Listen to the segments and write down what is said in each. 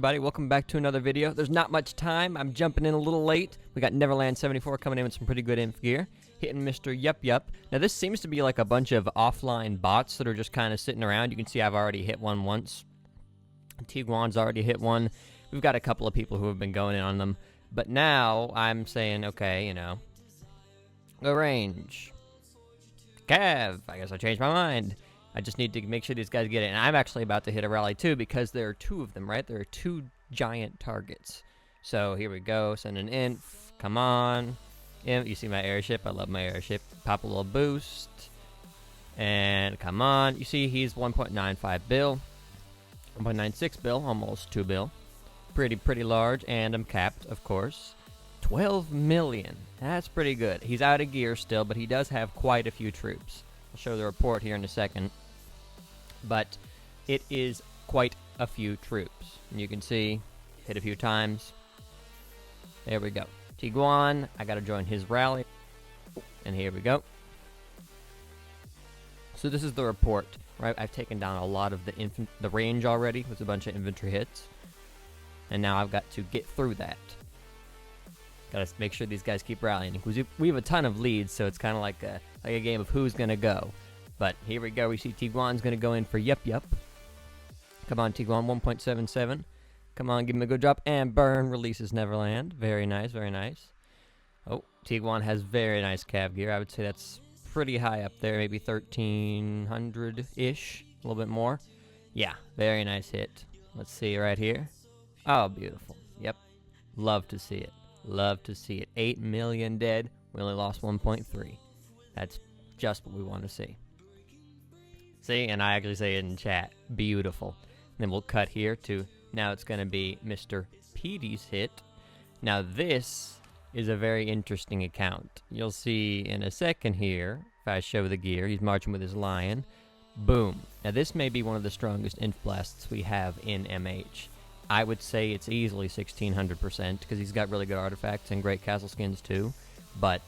everybody? Welcome back to another video. There's not much time. I'm jumping in a little late. We got Neverland 74 coming in with some pretty good inf gear. Hitting Mr. Yup Yup. Now this seems to be like a bunch of offline bots that are just kind of sitting around. You can see I've already hit one once. Tiguan's already hit one. We've got a couple of people who have been going in on them. But now I'm saying, okay, you know, the range. Cav. I guess I changed my mind. I just need to make sure these guys get it. And I'm actually about to hit a rally too because there are two of them, right? There are two giant targets. So here we go. Send an inf. Come on. You see my airship. I love my airship. Pop a little boost. And come on. You see he's 1.95 bill. 1.96 bill. Almost 2 bill. Pretty large. And I'm capped, of course. 12 million. That's pretty good. He's out of gear still, but he does have quite a few troops. I'll show the report here in a second. But it is quite a few troops. And you can see, hit a few times. There we go. Tiguan, I gotta join his rally. And here we go. So this is the report, right? I've taken down a lot of the range already with a bunch of infantry hits. And now I've got to get through that. Gotta make sure these guys keep rallying. We have a ton of leads, so it's kind of like a game of who's gonna go. But here we go. We see Tiguan's going to go in for Yup Yup. Come on, Tiguan, 1.77. Come on, give him a good drop. And burn releases Neverland. Very nice, very nice. Oh, Tiguan has very nice cav gear. I would say that's pretty high up there. Maybe 1,300-ish. A little bit more. Yeah, very nice hit. Let's see right here. Oh, beautiful. Yep. Love to see it. Love to see it. 8 million dead. We only lost 1.3. That's just what we want to see. See, and I actually say it in chat. Beautiful. Then we'll cut here to, now it's going to be Mr. Petey's hit. Now this is a very interesting account. You'll see in a second here, if I show the gear, he's marching with his lion. Boom. Now this may be one of the strongest inf blasts we have in MH. I would say it's easily 1600% because he's got really good artifacts and great castle skins too. But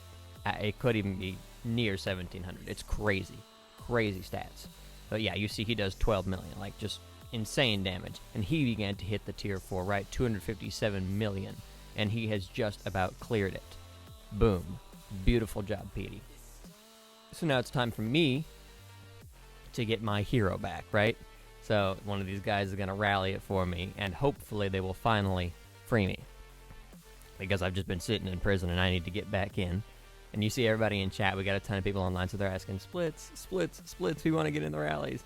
it could even be near 1700. It's crazy. Crazy stats. But yeah, you see he does 12 million, like just insane damage. And he began to hit the tier 4, right? 257 million. And he has just about cleared it. Boom. Beautiful job, Petey. So now it's time for me to get my hero back, right? So one of these guys is going to rally it for me, and hopefully they will finally free me. Because I've just been sitting in prison and I need to get back in. And you see everybody in chat. We got a ton of people online, so they're asking splits. We want to get in the rallies.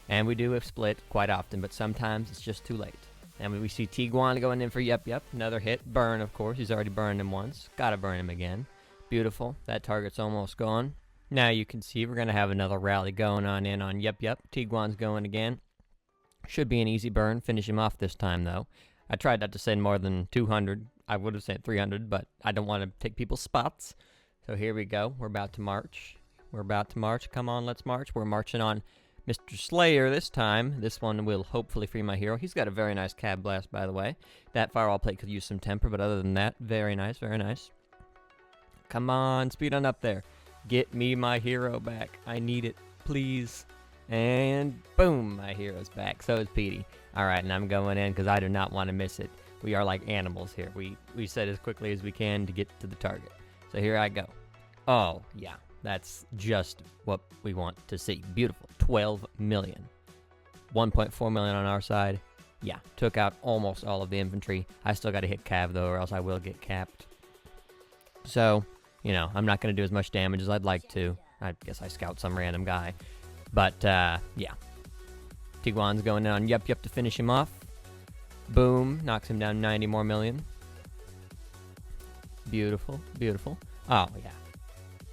And we do have split quite often, but sometimes it's just too late. And we see Tiguan going in for Yup Yup. Another hit. Burn, of course. He's already burned him once. Gotta burn him again. Beautiful. That target's almost gone. Now you can see we're going to have another rally going on in on Yup Yup. Tiguan's going again. Should be an easy burn. Finish him off this time, though. I tried not to send more than 200. I would have sent 300, but I don't want to take people's spots. So here we go. We're about to march. We're about to march. Come on, let's march. We're marching on Mr. Slayer this time. This one will hopefully free my hero. He's got a very nice cab blast, by the way. That firewall plate could use some temper, but other than that, very nice, very nice. Come on, speed on up there. Get me my hero back. I need it, please. And boom, my hero's back. So is Petey. All right, and I'm going in because I do not want to miss it. We are like animals here. We set as quickly as we can to get to the target. So here I go. Oh, yeah. That's just what we want to see. Beautiful. 12 million. 1.4 million on our side. Yeah. Took out almost all of the infantry. I still got to hit cav, though, or else I will get capped. So, you know, I'm not going to do as much damage as I'd like to. I guess I scout some random guy. But, yeah. Tiguan's going in on Yup Yup to finish him off. Boom. Knocks him down 90 more million. Beautiful, beautiful. Oh, yeah.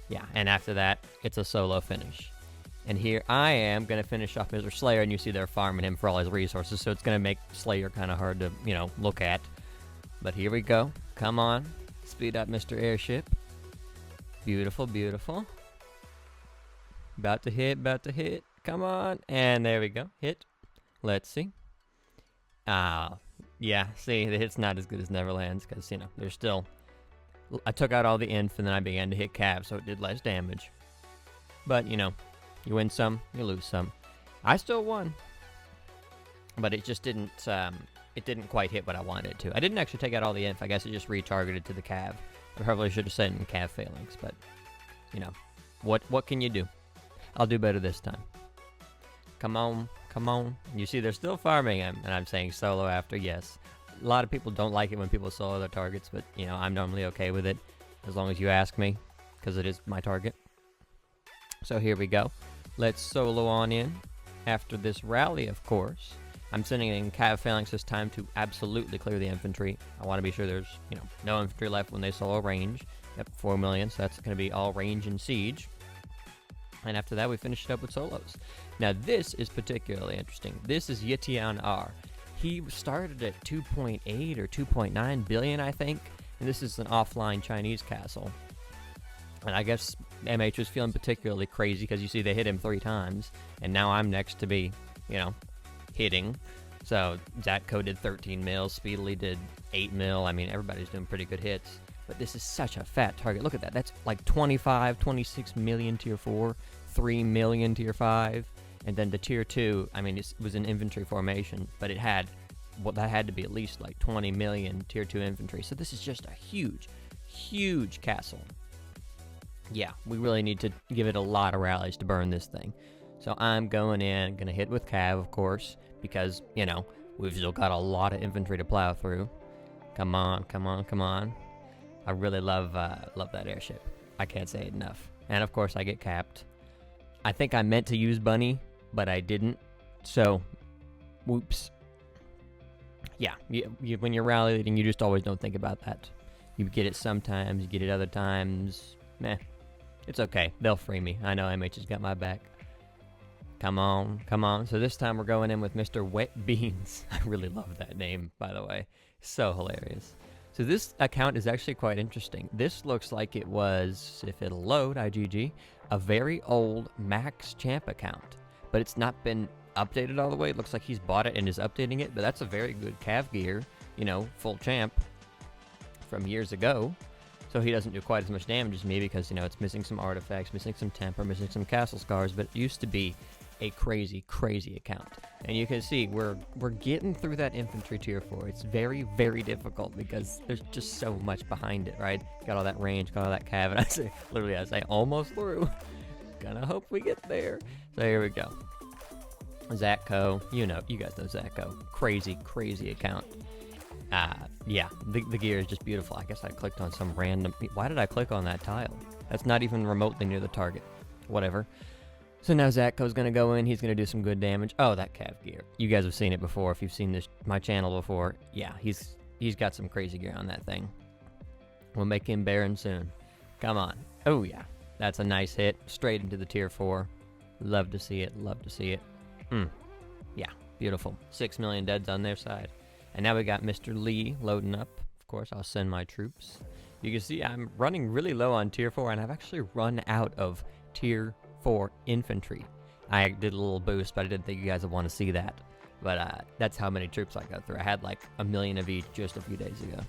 Yeah, and after that, it's a solo finish. And here I am going to finish off Mr. Slayer, and you see they're farming him for all his resources, so it's going to make Slayer kind of hard to, you know, look at. But here we go. Come on. Speed up, Mr. Airship. Beautiful, beautiful. About to hit, about to hit. Come on. And there we go. Hit. Let's see. Yeah, see, the hit's not as good as Neverland's, because, you know, there's still... I took out all the inf, and then I began to hit cav, so it did less damage. But, you know, you win some, you lose some. I still won. But it just didn't, it didn't quite hit what I wanted it to. I didn't actually take out all the inf. I guess it just retargeted to the cav. I probably should have sent in cav phalanx, but, you know, what can you do? I'll do better this time. Come on, come on. You see, they're still farming him, and I'm saying solo after, yes. A lot of people don't like it when people solo their targets, but, you know, I'm normally okay with it, as long as you ask me, because it is my target. So here we go. Let's solo on in. After this rally, of course, I'm sending in cav phalanx this time to absolutely clear the infantry. I want to be sure there's, you know, no infantry left when they solo range. Yep, 4 million, so that's going to be all range and siege. And after that, we finished it up with solos. Now, this is particularly interesting. This is Yitian R. He started at 2.8 or 2.9 billion, I think. And this is an offline Chinese castle. And I guess MH was feeling particularly crazy because you see they hit him 3 times. And now I'm next to be, you know, hitting. So Xeqqed did 13 mil, Speedily did 8 mil. I mean, everybody's doing pretty good hits. But this is such a fat target. Look at that. That's like 25, 26 million tier 4, 3 million tier 5. And then the tier 2, I mean, it was an infantry formation, but it had, well, that had to be at least like 20 million tier 2 infantry. So this is just a huge, huge castle. Yeah, we really need to give it a lot of rallies to burn this thing. So I'm going in, going to hit with cav, of course, because, you know, we've still got a lot of infantry to plow through. Come on, come on, come on. I really love that airship. I can't say it enough. And of course I get capped. I think I meant to use bunny, but I didn't. So, whoops. Yeah, when you're rally leading, you just always don't think about that. You get it sometimes, you get it other times. Meh. It's okay. They'll free me. I know MH has got my back. Come on, come on. So this time we're going in with Mr. Wet Beans. I really love that name, by the way. So hilarious. So this account is actually quite interesting. This looks like it was, if it'll load, IGG, a very old Max Champ account. But it's not been updated all the way. It looks like he's bought it and is updating it. But that's a very good cav gear, you know, full champ from years ago. So he doesn't do quite as much damage as me because, you know, it's missing some artifacts, missing some temper, missing some castle scars. But it used to be a crazy, crazy account. And you can see we're getting through that infantry tier 4. It's very, very difficult because there's just so much behind it, right? Got all that range, got all that cav, and I say, literally, I say almost through. Gonna hope we get there. So here we go. Zatco, you know, you guys know Zatco. Crazy, crazy account. Yeah, the gear is just beautiful. I guess I clicked on some random... Why did I click on that tile? That's not even remotely near the target. Whatever. So now Zatco's going to go in. He's going to do some good damage. Oh, that cav gear. You guys have seen it before. If you've seen my channel before. Yeah, he's got some crazy gear on that thing. We'll make him Baron soon. Come on. Oh, yeah. That's a nice hit. Straight into the tier 4. Love to see it. Love to see it. Yeah, beautiful. 6 million deads on their side. And now we got Mr. Lee loading up. Of course, I'll send my troops. You can see I'm running really low on tier 4, and I've actually run out of tier 4 infantry. I did a little boost, but I didn't think you guys would want to see that. But that's how many troops I got through. I had like 1 million of each just a few days ago.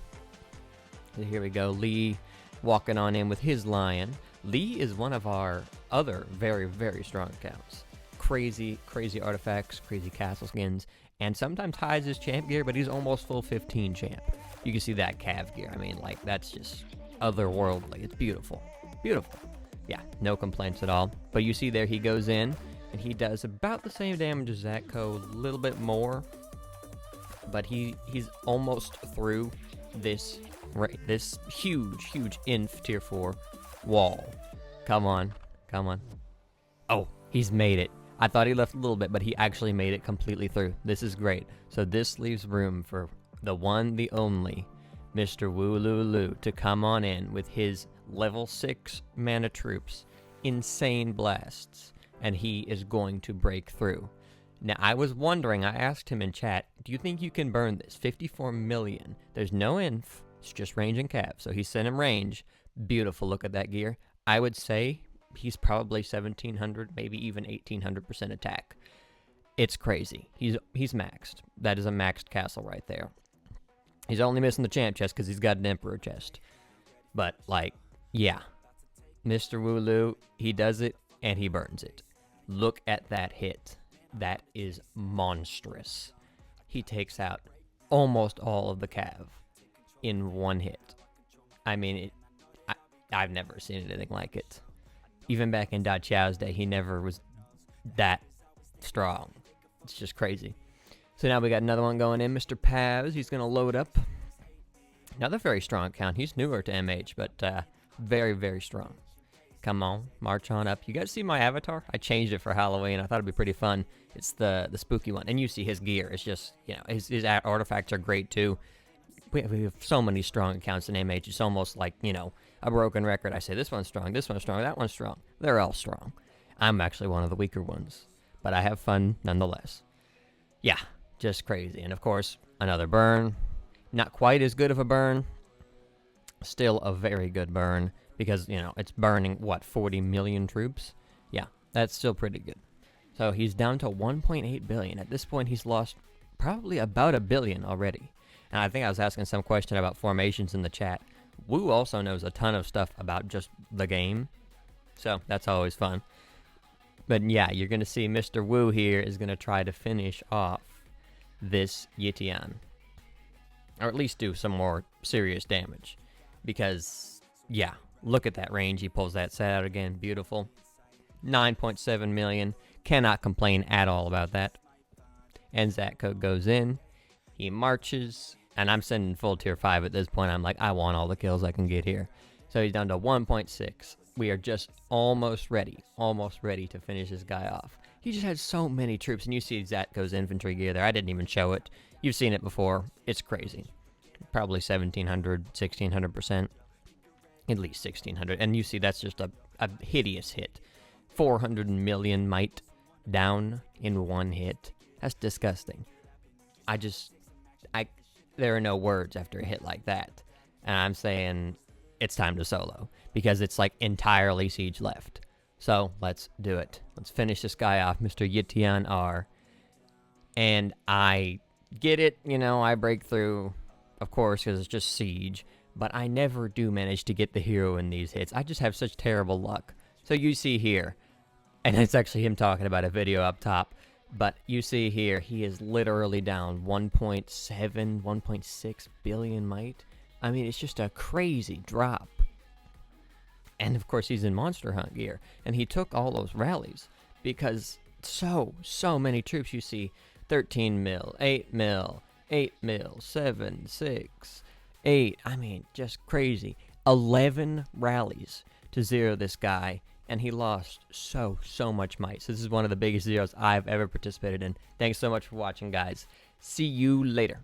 So here we go. Lee walking on in with his lion. Lee is one of our other very, very strong accounts. Crazy, crazy artifacts, crazy castle skins, and sometimes hides his champ gear, but he's almost full 15 champ. You can see that cav gear. I mean, like, that's just otherworldly. It's beautiful. Beautiful. Yeah, no complaints at all. But you see there he goes in, and he does about the same damage as Zatco, a little bit more. But he's almost through this huge, huge inf tier 4 wall. Come on. Come on. Oh, he's made it. I thought he left a little bit, but he actually made it completely through. This is great. So this leaves room for the one, the only, Mr. Wooloo to come on in with his level 6 mana troops, insane blasts, and he is going to break through. Now, I was wondering, I asked him in chat, do you think you can burn this? 54 million. There's no inf, it's just range and cap. So he sent him range. Beautiful, look at that gear. I would say he's probably 1700, maybe even 1800% attack. It's crazy. He's maxed. That is a maxed castle right there. He's only missing the champ chest because he's got an emperor chest. But, like, yeah. Mr. Wooloo, he does it, and he burns it. Look at that hit. That is monstrous. He takes out almost all of the cav in one hit. I mean, I've never seen anything like it. Even back in Da Chao's day, he never was that strong. It's just crazy. So now we got another one going in. Mr. Paz, he's going to load up. Another very strong account. He's newer to MH, but very, very strong. Come on, march on up. You guys see my avatar? I changed it for Halloween. I thought it'd be pretty fun. It's the spooky one. And you see his gear. It's just, you know, his artifacts are great too. We have so many strong accounts in MH. It's almost like, you know, a broken record. I say this one's strong, that one's strong. They're all strong. I'm actually one of the weaker ones. But I have fun nonetheless. Yeah, just crazy. And of course, another burn. Not quite as good of a burn. Still a very good burn. Because, you know, it's burning, what, 40 million troops? Yeah, that's still pretty good. So he's down to 1.8 billion. At this point, he's lost probably about $1 billion already. And I think I was asking some question about formations in the chat. Wu also knows a ton of stuff about just the game. So that's always fun. But yeah, you're going to see Mr. Wu here is going to try to finish off this Yitian. Or at least do some more serious damage. Because, yeah, look at that range. He pulls that set out again. Beautiful. 9.7 million. Cannot complain at all about that. And Xeqqed goes in. He marches. And I'm sending full tier 5 at this point. I'm like, I want all the kills I can get here. So he's down to 1.6. We are just almost ready to finish this guy off. He just had so many troops. And you see Xeqqed's infantry gear there. I didn't even show it. You've seen it before. It's crazy. Probably 1,700, 1,600%. At least 1,600. And you see that's just a hideous hit. 400 million might down in one hit. That's disgusting. There are no words after a hit like that. And I'm saying it's time to solo. Because it's like entirely siege left. So let's do it. Let's finish this guy off, Mr. Yitian R. And I get it, you know, I break through, of course, because it's just siege. But I never do manage to get the hero in these hits. I just have such terrible luck. So you see here, and it's actually him talking about a video up top. But you see here, he is literally down 1.7, 1.6 billion might. I mean, it's just a crazy drop. And of course, he's in Monster Hunt gear. And he took all those rallies. Because so many troops. You see 13 mil, 8 mil, 8 mil, 7, 6, 8. I mean, just crazy. 11 rallies to zero this guy. And he lost so much might. So this is one of the biggest zeros I've ever participated in. Thanks so much for watching, guys. See you later.